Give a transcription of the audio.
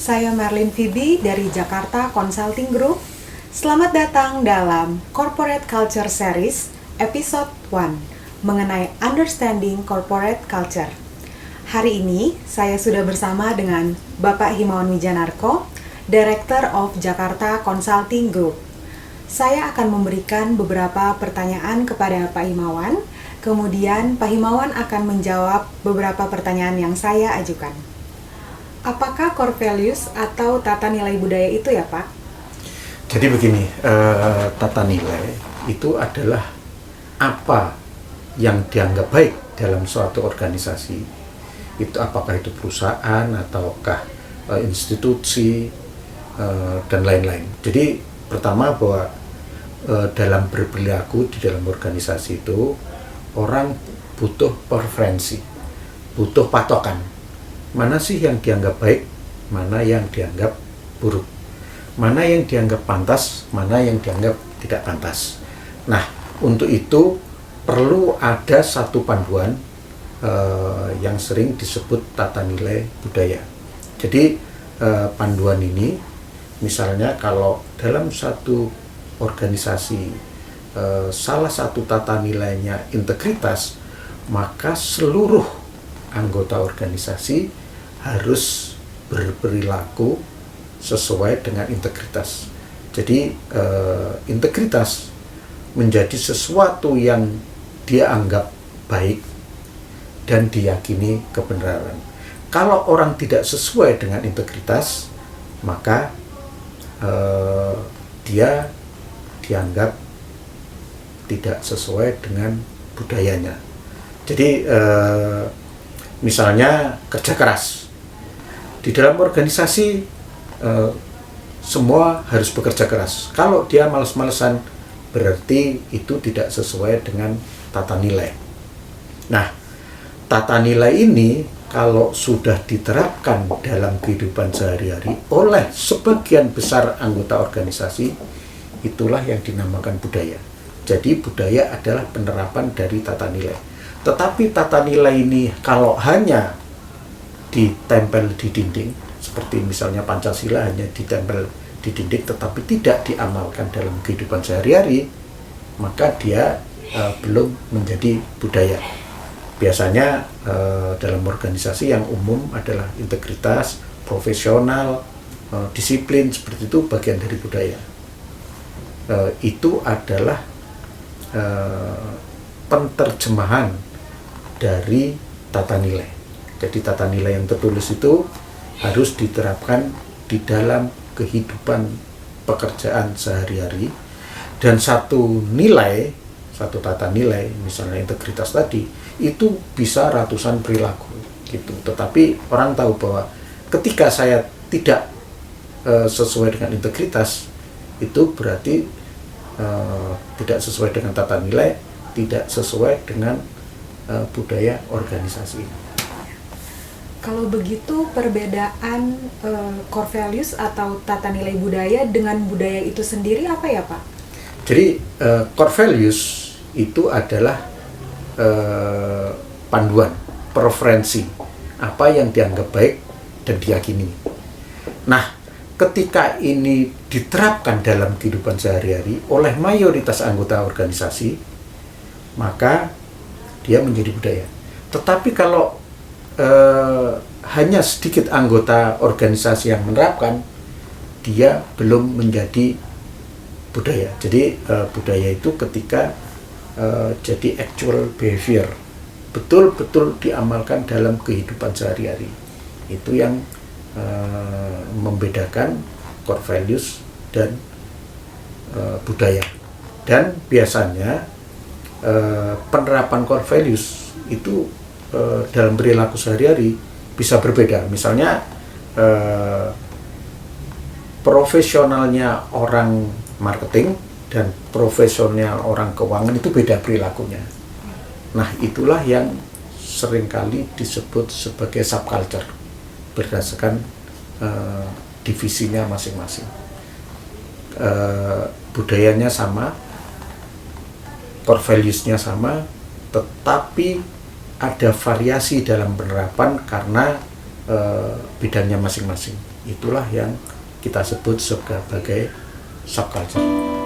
Saya Marlin Phoebe dari Jakarta Consulting Group. Selamat datang dalam Corporate Culture Series episode 1 mengenai Understanding Corporate Culture. Hari ini saya sudah bersama dengan Bapak Himawan Wijanarko, Director of Jakarta Consulting Group. Saya akan memberikan beberapa pertanyaan kepada Pak Himawan, kemudian Pak Himawan akan menjawab beberapa pertanyaan yang saya ajukan. Apakah core values atau tata nilai budaya itu ya Pak? Jadi begini, tata nilai itu adalah apa yang dianggap baik dalam suatu organisasi. Itu apakah itu perusahaan ataukah institusi dan lain-lain. Jadi pertama bahwa dalam berperilaku di dalam organisasi itu orang butuh preferensi, butuh patokan. Mana sih yang dianggap baik, mana yang dianggap buruk, mana yang dianggap pantas, mana yang dianggap tidak pantas. Nah, untuk itu perlu ada satu panduan yang sering disebut tata nilai budaya. Jadi panduan ini, misalnya kalau dalam satu organisasi salah satu tata nilainya integritas, maka seluruh anggota organisasi harus berperilaku sesuai dengan integritas. Jadi integritas menjadi sesuatu yang dia anggap baik dan diyakini kebenaran. Kalau orang tidak sesuai dengan integritas, maka dia dianggap tidak sesuai dengan budayanya. Jadi misalnya kerja keras. Di dalam organisasi semua harus bekerja keras. Kalau dia malas-malesan, berarti itu tidak sesuai dengan tata nilai. Nah, tata nilai ini kalau sudah diterapkan dalam kehidupan sehari-hari oleh sebagian besar anggota organisasi, itulah yang dinamakan budaya. Jadi budaya adalah penerapan dari tata nilai. Tetapi tata nilai ini kalau hanya ditempel di dinding, seperti misalnya Pancasila hanya ditempel di dinding tetapi tidak diamalkan dalam kehidupan sehari-hari, maka dia belum menjadi budaya. Biasanya dalam organisasi yang umum adalah integritas, profesional, disiplin, seperti itu bagian dari budaya. Itu adalah penerjemahan dari tata nilai. Jadi tata nilai yang tertulis itu harus diterapkan di dalam kehidupan pekerjaan sehari-hari, dan satu nilai, satu tata nilai, misalnya integritas tadi, itu bisa ratusan perilaku gitu. Tetapi orang tahu bahwa ketika saya tidak sesuai dengan integritas, itu berarti tidak sesuai dengan tata nilai, tidak sesuai dengan budaya organisasi. Kalau begitu perbedaan core values atau tata nilai budaya dengan budaya itu sendiri apa ya Pak? Jadi core values itu adalah panduan, preferensi, apa yang dianggap baik dan diyakini. Nah, ketika ini diterapkan dalam kehidupan sehari-hari oleh mayoritas anggota organisasi, maka dia menjadi budaya. Tetapi kalau hanya sedikit anggota organisasi yang menerapkan, dia belum menjadi budaya. Jadi budaya itu ketika jadi actual behavior, betul-betul diamalkan dalam kehidupan sehari-hari. Itu yang membedakan core values dan budaya. Dan biasanya penerapan core values itu dalam perilaku sehari-hari bisa berbeda. Misalnya profesionalnya orang marketing dan profesional orang keuangan itu beda perilakunya. Nah, itulah yang seringkali disebut sebagai subculture berdasarkan divisinya masing-masing. Budayanya sama, core values-nya sama, tetapi ada variasi dalam penerapan karena bidangnya masing-masing. Itulah yang kita sebut sebagai subculture.